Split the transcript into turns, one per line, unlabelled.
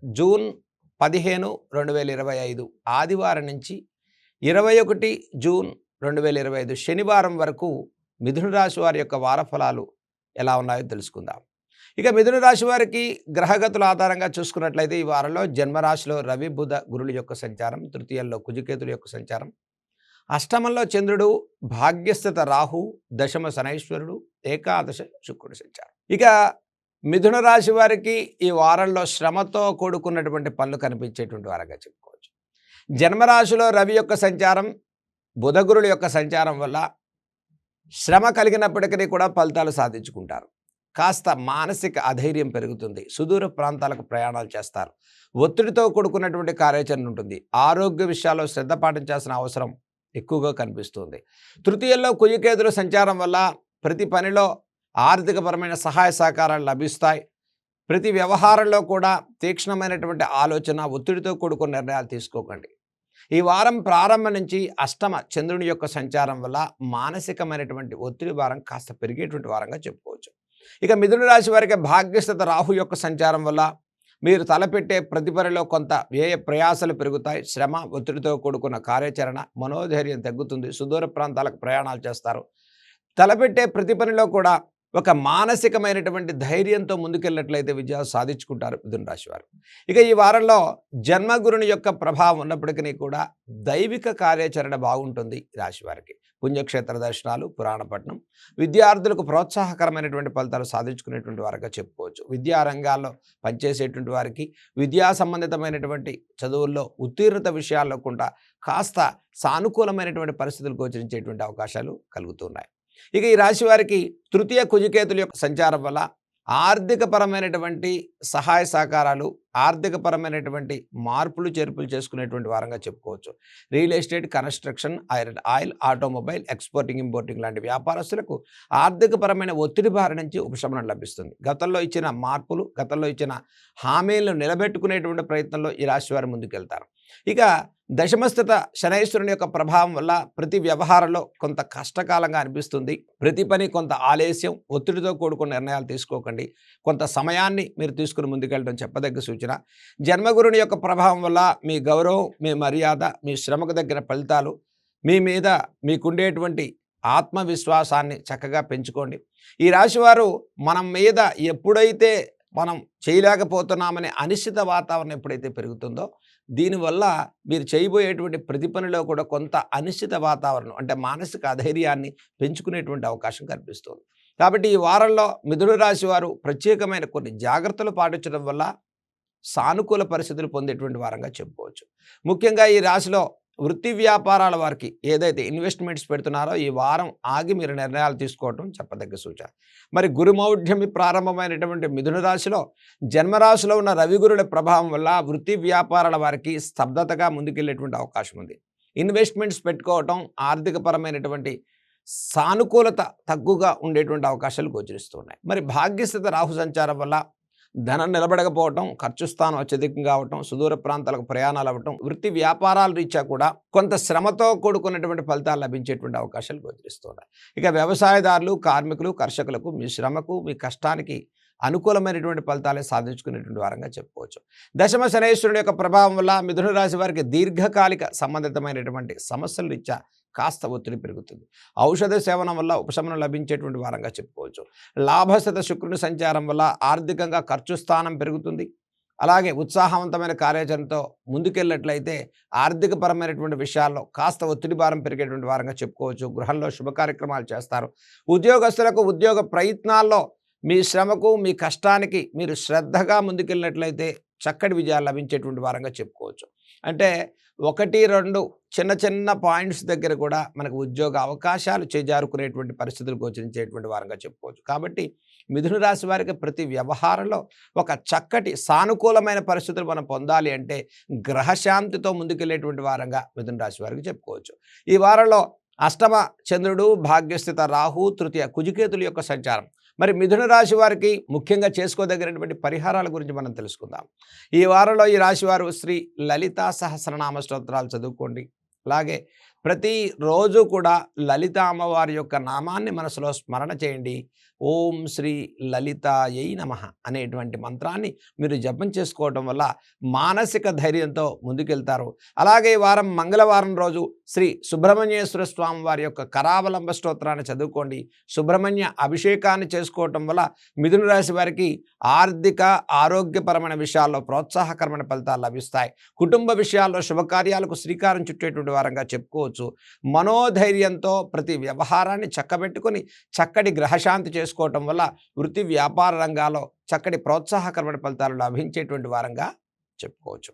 June 15, 2025 ఆదివారం నుంచి 21 June 2025 శనివారం వరకు మిథున రాశి వారి యొక్క వార ఫలాలు ఎలా ఉన్నాయో తెలుసుకుందాం. ఇక మిథున రాశి వారికి గ్రహగతుల ఆధారంగా చూసుకున్నట్లయితే ఈ వారంలో జన్మరాశిలో రవి బుధ గురుల యొక్క సంచారం, తృతీయంలో కుజకేతుల యొక్క సంచారం, అష్టమంలో చంద్రుడు, భాగ్యస్థిత రాహు, దశమ శనైశ్వరుడు, ఏకాదశ శుక్రుడు సంచారం. ఇక మిథున రాశి వారికి ఈ వారంలో శ్రమతో కూడుకున్నటువంటి పనులు కనిపించేటువంటి వారంగా చెప్పుకోవచ్చు. జన్మరాశిలో రవి యొక్క సంచారం, బుధగురుల యొక్క సంచారం వల్ల శ్రమ కలిగినప్పటికీ కూడా ఫలితాలు సాధించుకుంటారు. కాస్త మానసిక అధైర్యం పెరుగుతుంది. సుదూర ప్రాంతాలకు ప్రయాణాలు చేస్తారు. ఒత్తిడితో కూడుకున్నటువంటి కార్యాచరణ ఉంటుంది. ఆరోగ్య విషయాల్లో శ్రద్ధ పాటించాల్సిన అవసరం ఎక్కువగా కనిపిస్తుంది. తృతీయంలో కుజకేతుల సంచారం వల్ల ప్రతి పనిలో ఆర్థికపరమైన సహాయ సహకారాలు లభిస్తాయి. ప్రతి వ్యవహారంలో కూడా తీక్ష్ణమైనటువంటి ఆలోచన, ఒత్తిడితో కూడుకున్న నిర్ణయాలు తీసుకోకండి. ఈ వారం ప్రారంభం నుంచి అష్టమ చంద్రుని యొక్క సంచారం వల్ల మానసికమైనటువంటి ఒత్తిడి భారం కాస్త పెరిగేటువంటి వారంగా చెప్పుకోవచ్చు. ఇక మిథున రాశి వారికి భాగ్యస్థిత రాహు యొక్క సంచారం వల్ల మీరు తలపెట్టే ప్రతి పనిలో కొంత వ్యయ ప్రయాసాలు పెరుగుతాయి. శ్రమ, ఒత్తిడితో కూడుకున్న కార్యాచరణ, మనోధైర్యం తగ్గుతుంది. సుదూర ప్రాంతాలకు ప్రయాణాలు చేస్తారు. తలపెట్టే ప్రతి పనిలో కూడా ఒక మానసికమైనటువంటి ధైర్యంతో ముందుకెళ్ళినట్లయితే విజయాలు సాధించుకుంటారు మిథున రాశి వారు. ఇక ఈ వారంలో జన్మగురుని యొక్క ప్రభావం ఉన్నప్పటికీ కూడా దైవిక కార్యాచరణ బాగుంటుంది ఈ రాశి వారికి. పుణ్యక్షేత్ర దర్శనాలు, పురాణ పఠనం, విద్యార్థులకు ప్రోత్సాహకరమైనటువంటి ఫలితాలు సాధించుకునేటువంటి వారుగా చెప్పుకోవచ్చు. విద్యా రంగాల్లో పనిచేసేటువంటి వారికి విద్యా సంబంధితమైనటువంటి చదువుల్లో ఉత్తీర్ణత విషయాల్లో కూడా కాస్త సానుకూలమైనటువంటి పరిస్థితులు గోచరించేటువంటి అవకాశాలు కలుగుతున్నాయి. ఇక ఈ రాశి వారికి తృతీయ కుజకేతుల యొక్క సంచారం వల్ల ఆర్థికపరమైనటువంటి సహాయ సహకారాలు, ఆర్థికపరమైనటువంటి మార్పులు చేర్పులు చేసుకునేటువంటి వారంగా చెప్పుకోవచ్చు. Real estate, construction, iron, oil, automobile, exporting, importing లాంటి వ్యాపారస్తులకు ఆర్థికపరమైన ఒత్తిడి బారి నుంచి ఉపశమనం లభిస్తుంది. గతంలో ఇచ్చిన మార్పులు, గతంలో ఇచ్చిన హామీలను నిలబెట్టుకునేటువంటి ప్రయత్నంలో ఈ రాశి వారు ముందుకెళ్తారు. ఇక దశమస్థిత శనైశ్వరుని యొక్క ప్రభావం వల్ల ప్రతి వ్యవహారంలో కొంత కష్టకాలంగా అనిపిస్తుంది. ప్రతి పని కొంత ఆలస్యం, ఒత్తిడితో కూడుకున్న నిర్ణయాలు తీసుకోకండి. కొంత సమయాన్ని మీరు తీసుకుని ముందుకెళ్ళడం చెప్పదగ్గ సూచన. జన్మగురుని యొక్క ప్రభావం వల్ల మీ గౌరవం, మీ మర్యాద, మీ శ్రమకు దగ్గర ఫలితాలు, మీ మీద మీకుండేటువంటి ఆత్మవిశ్వాసాన్ని చక్కగా పెంచుకోండి. ఈ రాశివారు మనం మీద ఎప్పుడైతే మనం చేయలేకపోతున్నామనే అనిశ్చిత వాతావరణం ఎప్పుడైతే పెరుగుతుందో దీనివల్ల మీరు చేయబోయేటువంటి ప్రతి పనిలో కూడా కొంత అనిశ్చిత వాతావరణం అంటే మానసిక అధైర్యాన్ని పెంచుకునేటువంటి అవకాశం కనిపిస్తుంది. కాబట్టి ఈ వారంలో మిథున రాశి వారు ప్రత్యేకమైన కొన్ని జాగ్రత్తలు పాటించడం వల్ల సానుకూల పరిస్థితులు పొందేటువంటి వారంగా చెప్పుకోవచ్చు. ముఖ్యంగా ఈ రాశిలో వృత్తి వ్యాపారాల వారికి ఏదైతే ఇన్వెస్ట్మెంట్స్ పెడుతున్నారో ఈ వారం ఆగి మీరు నిర్ణయాలు తీసుకోవటం చెప్పదగ్గ సూచన. మరి గురుమౌఢ్యమి ప్రారంభమైనటువంటి మిథున రాశిలో జన్మరాశిలో ఉన్న రవిగురుల ప్రభావం వల్ల వృత్తి వ్యాపారాల వారికి స్తబ్దతగా ముందుకెళ్ళేటువంటి అవకాశం ఉంది. ఇన్వెస్ట్మెంట్స్ పెట్టుకోవటం, ఆర్థికపరమైనటువంటి సానుకూలత తక్కువగా ఉండేటువంటి అవకాశాలు గోచరిస్తున్నాయి. మరి భాగ్యస్థిత రాహు సంచారం వల్ల ధనం నిలబడకపోవటం, ఖర్చు స్థానం అత్యధికంగా అవటం, సుదూర ప్రాంతాలకు ప్రయాణాలు అవ్వటం, వృత్తి వ్యాపారాల రీత్యా కూడా కొంత శ్రమతో కూడుకున్నటువంటి ఫలితాలు లభించేటువంటి అవకాశాలు గోచరిస్తున్నాయి. ఇక వ్యవసాయదారులు, కార్మికులు, కర్షకులకు మీ శ్రమకు, మీ కష్టానికి అనుకూలమైనటువంటి ఫలితాలే సాధించుకునేటువంటి వారంగా చెప్పుకోవచ్చు. దశమ శనైశ్వరుని యొక్క ప్రభావం వల్ల మిథున రాశి వారికి దీర్ఘకాలిక సంబంధితమైనటువంటి సమస్యల రీత్యా కాస్త ఒత్తిడి పెరుగుతుంది. ఔషధ సేవనం వల్ల ఉపశమనం లభించేటువంటి వారంగా చెప్పుకోవచ్చు. లాభస్థిత శుక్రుని సంచారం వల్ల ఆర్థికంగా ఖర్చు స్థానం పెరుగుతుంది. అలాగే ఉత్సాహవంతమైన కార్యాచరణతో ముందుకెళ్ళినట్లయితే ఆర్థికపరమైనటువంటి విషయాల్లో కాస్త ఒత్తిడి భారం పెరిగేటువంటి వారంగా చెప్పుకోవచ్చు. గృహంలో శుభ కార్యక్రమాలు చేస్తారు. ఉద్యోగస్తులకు ఉద్యోగ ప్రయత్నాల్లో మీ శ్రమకు, మీ కష్టానికి మీరు శ్రద్ధగా ముందుకెళ్ళినట్లయితే చక్కటి విజయాలు లభించేటువంటి వారంగా చెప్పుకోవచ్చు. అంటే 1, 2 చిన్న చిన్న పాయింట్స్ దగ్గర కూడా మనకు ఉద్యోగ అవకాశాలు చేజారుకునేటువంటి పరిస్థితులు గోచరించేటువంటి వారంగా చెప్పుకోవచ్చు. కాబట్టి మిథున రాశి వారికి ప్రతి వ్యవహారంలో ఒక చక్కటి సానుకూలమైన పరిస్థితులు మనం పొందాలి అంటే గ్రహశాంతితో ముందుకెళ్ళేటువంటి వారంగా మిథున రాశి వారికి చెప్పుకోవచ్చు. ఈ వారంలో అష్టమ చంద్రుడు, భాగ్యస్థిత రాహు, తృతీయ కుజకేతుల యొక్క సంచారం. మరి మిథున రాశి వారికి ముఖ్యంగా చేసుకోదగినటువంటి పరిహారాల గురించి మనం తెలుసుకుందాం. ఈ వారంలో ఈ రాశివారు శ్రీ లలితా సహస్రనామ స్తోత్రాలు చదువుకోండి. అలాగే ప్రతిరోజు కూడా లలిత అమ్మవారి యొక్క నామాన్ని మనసులో స్మరణ చేయండి. ఓం శ్రీ లలితాయై నమః అనేటువంటి మంత్రాన్ని మీరు జపం చేసుకోవటం వల్ల మానసిక ధైర్యంతో ముందుకెళ్తారు. అలాగే ఈ వారం మంగళవారం రోజు శ్రీ సుబ్రహ్మణ్యేశ్వర స్వామి వారి యొక్క కరావలంబ స్తోత్రాన్ని చదువుకోండి. సుబ్రహ్మణ్య అభిషేకాన్ని చేసుకోవటం వల్ల మిథున రాశి వారికి ఆర్థిక ఆరోగ్యపరమైన విషయాల్లో ప్రోత్సాహకరమైన ఫలితాలు లభిస్తాయి. కుటుంబ విషయాల్లో శుభకార్యాలకు శ్రీకారం చుట్టేటువంటి వారంగా చెప్పుకోవచ్చు. మనోధైర్యంతో ప్రతి వ్యవహారాన్ని చక్కబెట్టుకొని చక్కటి గ్రహశాంతి చేసుకోవటం వల్ల వృత్తి వ్యాపార రంగాల్లో చక్కటి ప్రోత్సాహకరమైన ఫలితాలు లభించేటువంటి వారంగా చెప్పుకోవచ్చు.